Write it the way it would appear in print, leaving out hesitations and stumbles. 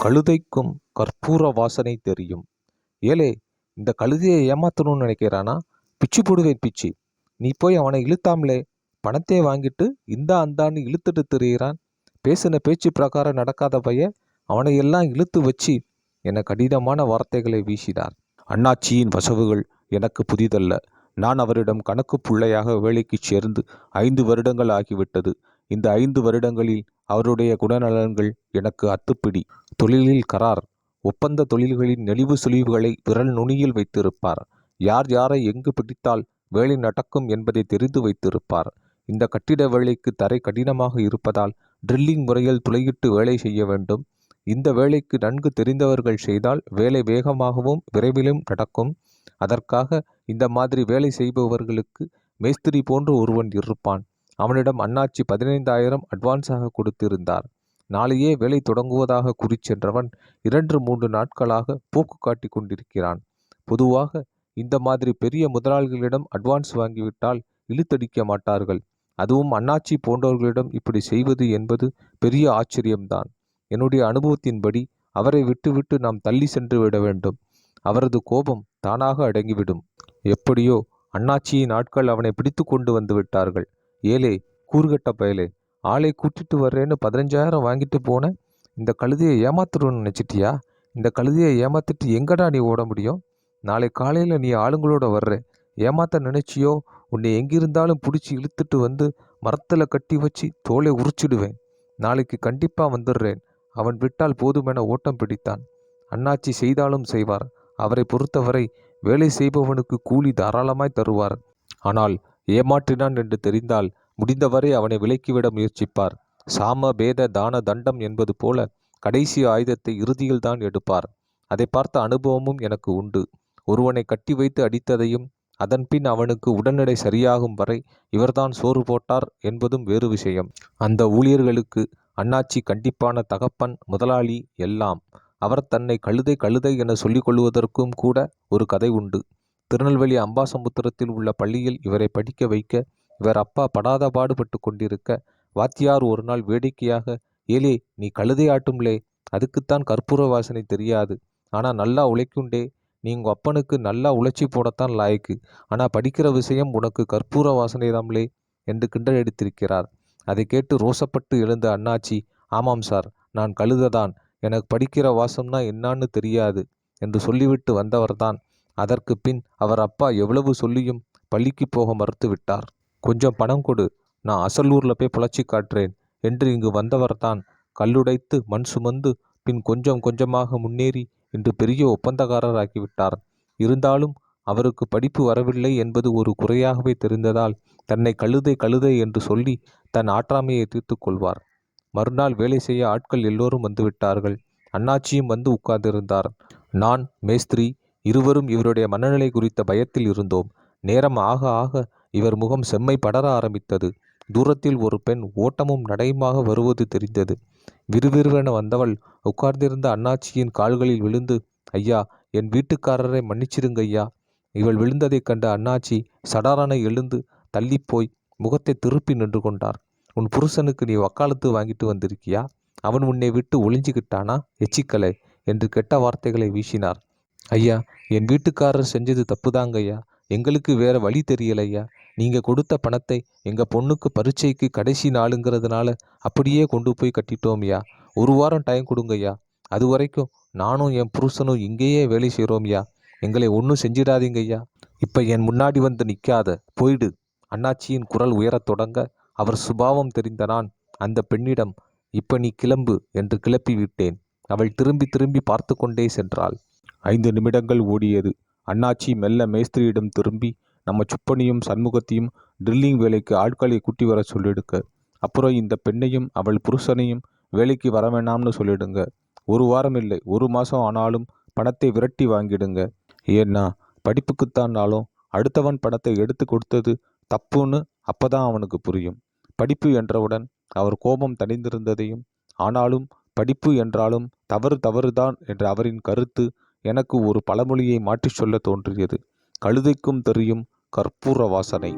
கழுதைக்கும் கற்பூர வாசனை தெரியும். ஏலே, இந்த கழுதையை ஏமாத்தணும்னு நினைக்கிறானா? பிச்சு போடுவேன் பிச்சு. நீ போய் அவனை இழுத்தாமலே, பணத்தை வாங்கிட்டு இந்தா அந்தான்னு இழுத்துட்டு திரியிறான். பேசின பேச்சு பிரகாரம் நடக்காத பைய அவனை எல்லாம் இழுத்து வச்சு என கடினமான வார்த்தைகளை வீசினார். அண்ணாச்சியின் வசவுகள் எனக்கு புதிதல்ல. நான் அவரிடம் கணக்கு புள்ளையாக வேலைக்கு சேர்ந்து 5 வருடங்கள் ஆகிவிட்டது. இந்த 5 வருடங்களில் அவருடைய குணநலன்கள் எனக்கு அத்துப்பிடி. தொழிலில் கரார். ஒப்பந்த தொழில்களின் நெளிவு சுழிவுகளை விரல் நுனியில் வைத்திருப்பார். யார் யாரை எங்கு பிடித்தால் வேலை நடக்கும் என்பதை தெரிந்து வைத்திருப்பார். இந்த கட்டிட வேலைக்கு தரை கடினமாக இருப்பதால் ட்ரில்லிங் முறையில் துளையிட்டு வேலை செய்ய வேண்டும். இந்த வேலைக்கு நன்கு தெரிந்தவர்கள் செய்தால் வேலை வேகமாகவும் விரைவிலும் நடக்கும். அதற்காக இந்த மாதிரி வேலை செய்பவர்களுக்கு மேஸ்திரி போன்று ஒருவன் இருப்பான். அவனிடம் அண்ணாச்சி 15,000 அட்வான்ஸாக கொடுத்திருந்தார். நாளையே வேலை தொடங்குவதாக குறிச்சென்றவன் 2-3 நாட்களாக போக்கு காட்டி கொண்டிருக்கிறான். பொதுவாக இந்த மாதிரி பெரிய முதலாளிகளிடம் அட்வான்ஸ் வாங்கிவிட்டால் இழுத்தடிக்க மாட்டார்கள். அதுவும் அண்ணாச்சி போன்றவர்களிடம் இப்படி செய்வது என்பது பெரிய ஆச்சரியம்தான். என்னுடைய அனுபவத்தின்படி அவரை விட்டுவிட்டு நாம் தள்ளி சென்று விட வேண்டும். அவரது கோபம் தானாக அடங்கிவிடும். எப்படியோ அண்ணாச்சியின் ஆட்கள் அவனை பிடித்து கொண்டு வந்து விட்டார்கள். ஏலே, கூறுகட்ட பயலே, ஆளை கூட்டிட்டு வர்றேன்னு 15,000 வாங்கிட்டு போன. இந்த கழுதையை ஏமாத்துறோன்னு நினச்சிட்டியா? இந்த கழுதையை ஏமாத்திட்டு எங்கடா நீ ஓட முடியும்? நாளை காலையில் நீ ஆளுங்களோட வர்ற. ஏமாத்த நினைச்சியோ, உன்னை எங்கிருந்தாலும் பிடிச்சி இழுத்துட்டு வந்து மரத்தில் கட்டி வச்சு தோலை உரிச்சிடுவேன். நாளைக்கு கண்டிப்பாக வந்துடுறேன். அவன் விட்டால் போதுமென ஓட்டம் பிடித்தான். அண்ணாச்சி செய்தாலும் செய்வார். அவரை பொறுத்தவரை வேலை செய்பவனுக்கு கூலி தாராளமாய் தருவார். ஆனால் ஏமாற்றினான் என்று தெரிந்தால் முடிந்தவரை அவனை விலக்கிவிட முயற்சிப்பார். சாம பேத தான தண்டம் என்பது போல கடைசி ஆயுதத்தை இறுதியில் தான் எடுப்பார். அதை பார்த்த அனுபவமும் எனக்கு உண்டு. ஒருவனை கட்டி வைத்து அடித்ததையும் அதன்பின் அவனுக்கு உடல்நிலை சரியாகும் வரை இவர்தான் சோறு போட்டார் என்பதும் வேறு விஷயம். அந்த ஊழியர்களுக்கு அண்ணாச்சி கண்டிப்பான தகப்பன், முதலாளி எல்லாம். அவர் தன்னை கழுதை கழுதை என சொல்லிக் கொள்வதற்கும் கூட ஒரு கதை உண்டு. திருநெல்வேலி அம்பாசமுத்திரத்தில் உள்ள பள்ளியில் இவரை படிக்க வைக்க இவர் அப்பா படாத பாடுபட்டு கொண்டிருக்க, வாத்தியார் ஒரு நாள் வேடிக்கையாக, ஏலே, நீ கழுதை ஆட்டும்லே, அதுக்குத்தான் கற்பூர வாசனை தெரியாது. ஆனால் நல்லா உழைக்குண்டே. நீ உங்கள் அப்பனுக்கு நல்லா உழைச்சி போடத்தான் லாய்க்கு. ஆனால் படிக்கிற விஷயம் உனக்கு கற்பூர வாசனை தாம்லே என்று கிண்டல் எடுத்திருக்கிறார். அதை கேட்டு ரோசப்பட்டு எழுந்த அண்ணாச்சி, ஆமாம் சார், நான் கழுதைதான். எனக்கு படிக்கிற வாசம்னா என்னான்னு தெரியாது என்று சொல்லிவிட்டு வந்தவர்தான். அதற்கு பின் அவர் அப்பா எவ்வளவு சொல்லியும் பள்ளிக்கு போக மறுத்து விட்டார். கொஞ்சம் பணம் கொடு, நான் அசலூரில் போய் புழைச்சி காட்டுறேன் என்று இங்கு வந்தவர்தான். கல்லுடைத்து மண் சுமந்து பின் கொஞ்சம் கொஞ்சமாக முன்னேறி இன்று பெரிய ஒப்பந்தக்காரர் ஆக்கிவிட்டார். இருந்தாலும் அவருக்கு படிப்பு வரவில்லை என்பது ஒரு குறையாகவே தெரிந்ததால் தன்னை கழுதை கழுதை என்று சொல்லி தன் ஆற்றாமையை தீர்த்து கொள்வார். மறுநாள் வேலை செய்ய ஆட்கள் எல்லோரும் வந்துவிட்டார்கள். அண்ணாச்சியும் வந்து உட்கார்ந்திருந்தார். நான், மேஸ்திரி இருவரும் இவருடைய மனநிலை குறித்த பயத்தில் இருந்தோம். நேரம் ஆக ஆக இவர் முகம் செம்மை படர ஆரம்பித்தது. தூரத்தில் ஒரு பெண் ஓட்டமும் நடையுமாக வருவது தெரிந்தது. விறுவிறுவென வந்தவள் உட்கார்ந்திருந்த அண்ணாச்சியின் கால்களில் விழுந்து, ஐயா, என் வீட்டுக்காரரை மன்னிச்சிருங்க ஐயா. இவள் விழுந்ததைக் கண்ட அண்ணாச்சி சடாரான எழுந்து தள்ளிப்போய் முகத்தை திருப்பி நின்று கொண்டார். உன் புருஷனுக்கு நீ வக்காலத்து வாங்கிட்டு வந்திருக்கியா? அவன் உன்னை விட்டு ஒளிஞ்சுக்கிட்டானா? எச்சிக்கலை என்று கெட்ட வார்த்தைகளை வீசினார். ஐயா, என் வீட்டுக்காரர் செஞ்சது தப்புதாங்க ஐயா. எங்களுக்கு வேற வழி தெரியலையா. நீங்கள் கொடுத்த பணத்தை எங்கள் பொண்ணுக்கு பரீட்சைக்கு கடைசி நாளுங்கிறதுனால அப்படியே கொண்டு போய் கட்டிட்டோம்யா. 1 வாரம் டைம் கொடுங்கய்யா. அது வரைக்கும் நானும் என் புருஷனும் இங்கேயே வேலை செய்கிறோம்யா. எங்களை ஒன்றும் செஞ்சிடாதீங்க ஐயா. இப்போ என் முன்னாடி வந்து நிற்காத, போயிடு. அண்ணாச்சியின் குரல் உயரத் தொடங்க அவர் சுபாவம் தெரிந்த நான் அந்த பெண்ணிடம், இப்ப நீ கிளம்பு என்று கிளப்பி விட்டேன். அவள் திரும்பி திரும்பி பார்த்து கொண்டே சென்றாள். 5 நிமிடங்கள் ஓடியது. அண்ணாச்சி மெல்ல மேஸ்திரியிடம் திரும்பி, நம்ம சுப்பனியும் சண்முகத்தையும் ட்ரில்லிங் வேலைக்கு ஆட்களை கூட்டி வர சொல்லிடுங்க. அப்புறம் இந்த பெண்ணையும் அவள் புருஷனையும் வேலைக்கு வர வேணாம்னு சொல்லிடுங்க. 1 வாரம் இல்லை, 1 மாதம் ஆனாலும் பணத்தை விரட்டி வாங்கிடுங்க. ஏன்னா படிப்புக்குத்தான்னாலும் அடுத்தவன் பணத்தை எடுத்து கொடுத்தது தப்புன்னு அப்பதான் அவனுக்கு புரியும். படிப்பு என்றவுடன் அவர் கோபம் தணிந்திருந்ததையும், ஆனாலும் படிப்பு என்றாலும் தவறு தவறுதான் என்ற அவரின் கருத்து எனக்கு ஒரு பழமொழியை மாற்றிச் சொல்ல தோன்றியது. கழுதைக்கும் தெரியும் கற்பூர வாசனை.